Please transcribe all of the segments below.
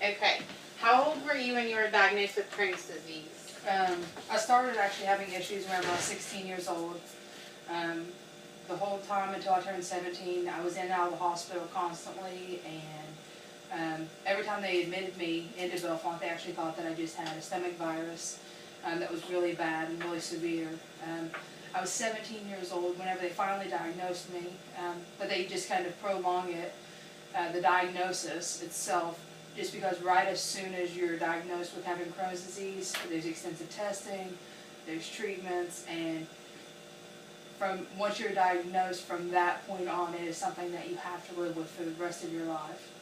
Okay. How old were you when you were diagnosed with Crohn's disease? I started actually having issues when I was 16 years old. The whole time until I turned 17, I was in and out of the hospital constantly, and every time they admitted me into Bellefonte, they actually thought that I just had a stomach virus that was really bad and really severe. I was 17 years old whenever they finally diagnosed me, but they just kind of prolong it, the diagnosis itself, just because right as soon as you're diagnosed with having Crohn's disease, there's extensive testing, there's treatments, and once you're diagnosed from that point on, it is something that you have to live with for the rest of your life.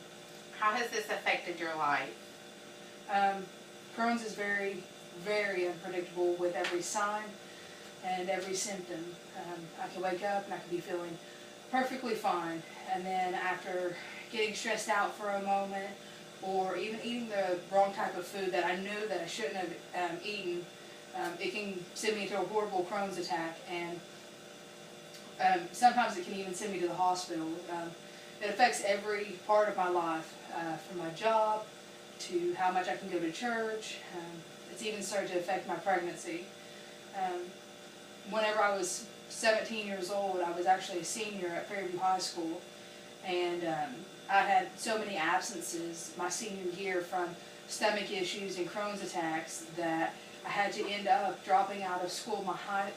How has this affected your life? Crohn's is very, very unpredictable with every sign and every symptom. I can wake up and I can be feeling perfectly fine, and then after getting stressed out for a moment, or even eating the wrong type of food that I knew that I shouldn't have eaten, it can send me into a horrible Crohn's attack, and sometimes it can even send me to the hospital. It affects every part of my life, from my job to how much I can go to church. It's even started to affect my pregnancy. Whenever I was 17 years old, I was actually a senior at Fairview High School, and I had so many absences my senior year from stomach issues and Crohn's attacks that I had to end up dropping out of school, out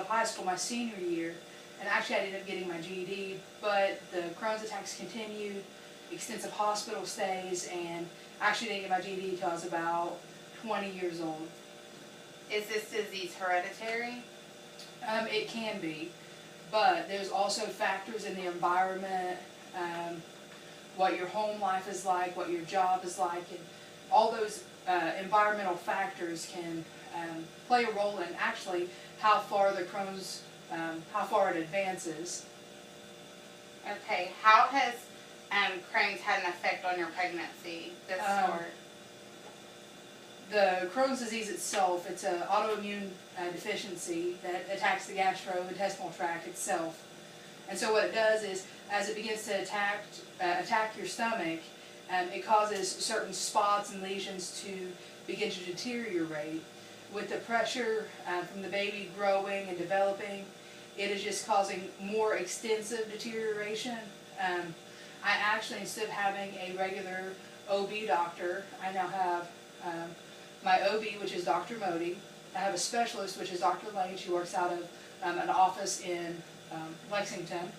of high school my senior year, and actually I ended up getting my GED, but the Crohn's attacks continued, extensive hospital stays, and I actually didn't get my GED until I was about 20 years old. Is this disease hereditary? It can be, but there's also factors in the environment, what your home life is like, what your job is like, and all those environmental factors can play a role in actually how far the Crohn's, how far it advances. Okay. How has Crohn's had an effect on your pregnancy this sort? The Crohn's disease itself, it's an autoimmune deficiency that attacks the gastrointestinal tract itself. And so what it does is, as it begins to attack your stomach, it causes certain spots and lesions to begin to deteriorate. With the pressure from the baby growing and developing, it is just causing more extensive deterioration. I actually, instead of having a regular OB doctor, I now have my OB, which is Dr. Modi. I have a specialist, which is Dr. Lane. She works out of an office in Lexington.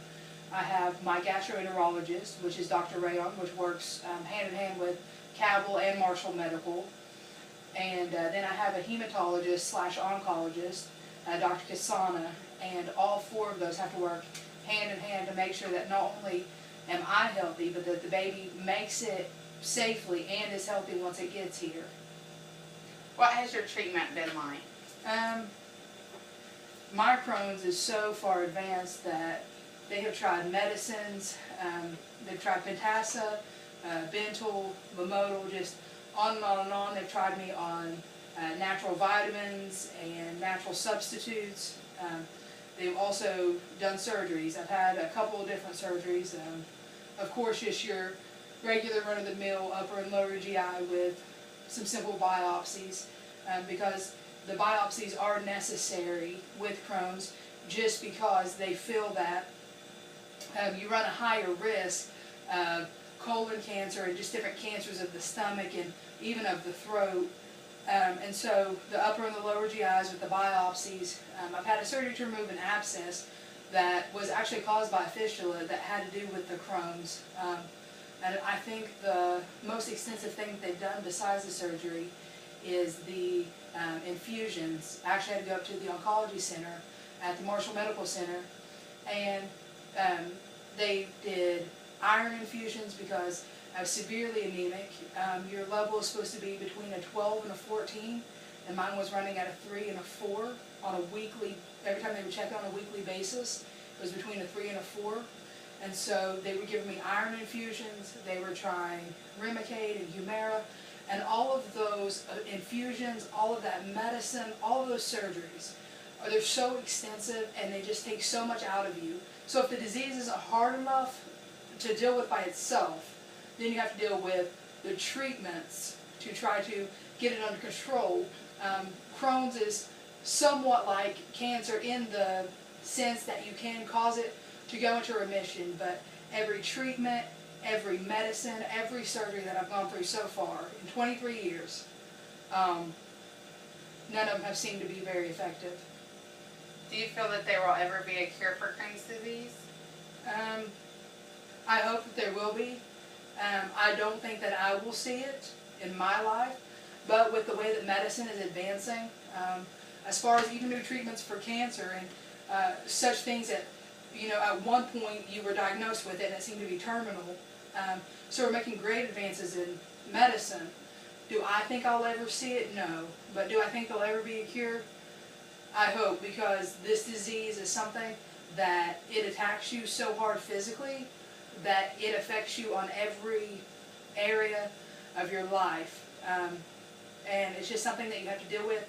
I have my gastroenterologist, which is Dr. Rayon, which works hand in hand with Cabell and Marshall Medical. And then I have a hematologist / oncologist, Dr. Kasana, and all four of those have to work hand in hand to make sure that not only am I healthy, but that the baby makes it safely and is healthy once it gets here. What has your treatment been like? My Crohn's is so far advanced that they have tried medicines, they've tried Pentasa, Bentyl, Momodal, just on and on and on. They've tried me on natural vitamins and natural substitutes. They've also done surgeries. I've had a couple of different surgeries. Of course, just your regular run-of-the-mill upper and lower GI with some simple biopsies, because the biopsies are necessary with Crohn's, just because they feel that you run a higher risk of colon cancer and just different cancers of the stomach and even of the throat. And so the upper and the lower GIs with the biopsies, I've had a surgery to remove an abscess that was actually caused by a fistula that had to do with the Crohn's. And I think the most extensive thing that they've done besides the surgery is the infusions. I actually had to go up to the oncology center at the Marshall Medical Center, and they did iron infusions because I was severely anemic. Your level is supposed to be between a 12 and a 14, and mine was running at a 3 and a 4 on a weekly, every time they would check on a weekly basis, it was between a 3 and a 4. And so they were giving me iron infusions, they were trying Remicade and Humira, and all of those infusions, all of that medicine, all of those surgeries, they're so extensive and they just take so much out of you. So if the disease isn't hard enough to deal with by itself, then you have to deal with the treatments to try to get it under control. Crohn's is somewhat like cancer in the sense that you can cause it to go into remission, but every treatment, every medicine, every surgery that I've gone through so far in 23 years, none of them have seemed to be very effective. Do you feel that there will ever be a cure for Crohn's disease? I hope that there will be. I don't think that I will see it in my life, but with the way that medicine is advancing, as far as even new treatments for cancer and such things that, you know, at one point you were diagnosed with it and it seemed to be terminal. So we're making great advances in medicine. Do I think I'll ever see it? No. But do I think there'll ever be a cure? I hope, because this disease is something that it attacks you so hard physically that it affects you on every area of your life. And it's just something that you have to deal with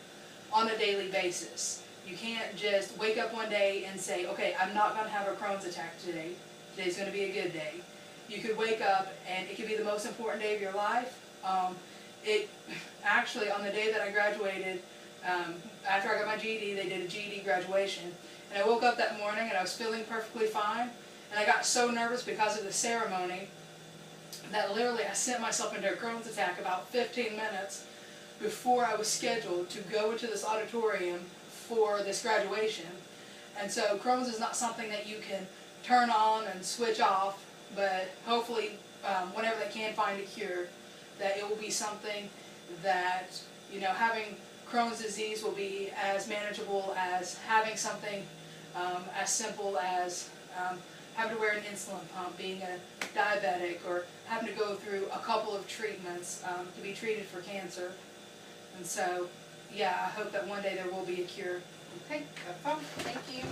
on a daily basis. You can't just wake up one day and say, okay, I'm not going to have a Crohn's attack today. Today's going to be a good day. You could wake up and it could be the most important day of your life. It actually, on the day that I graduated, after I got my GED, they did a GED graduation. And I woke up that morning and I was feeling perfectly fine. And I got so nervous because of the ceremony that literally I sent myself into a Crohn's attack about 15 minutes before I was scheduled to go into this auditorium for this graduation. And so Crohn's is not something that you can turn on and switch off, but hopefully whenever they can find a cure, that it will be something that, you know, having Crohn's disease will be as manageable as having something as simple as having to wear an insulin pump, being a diabetic, or having to go through a couple of treatments to be treated for cancer. And so, yeah, I hope that one day there will be a cure. Okay, that's all. Thank you.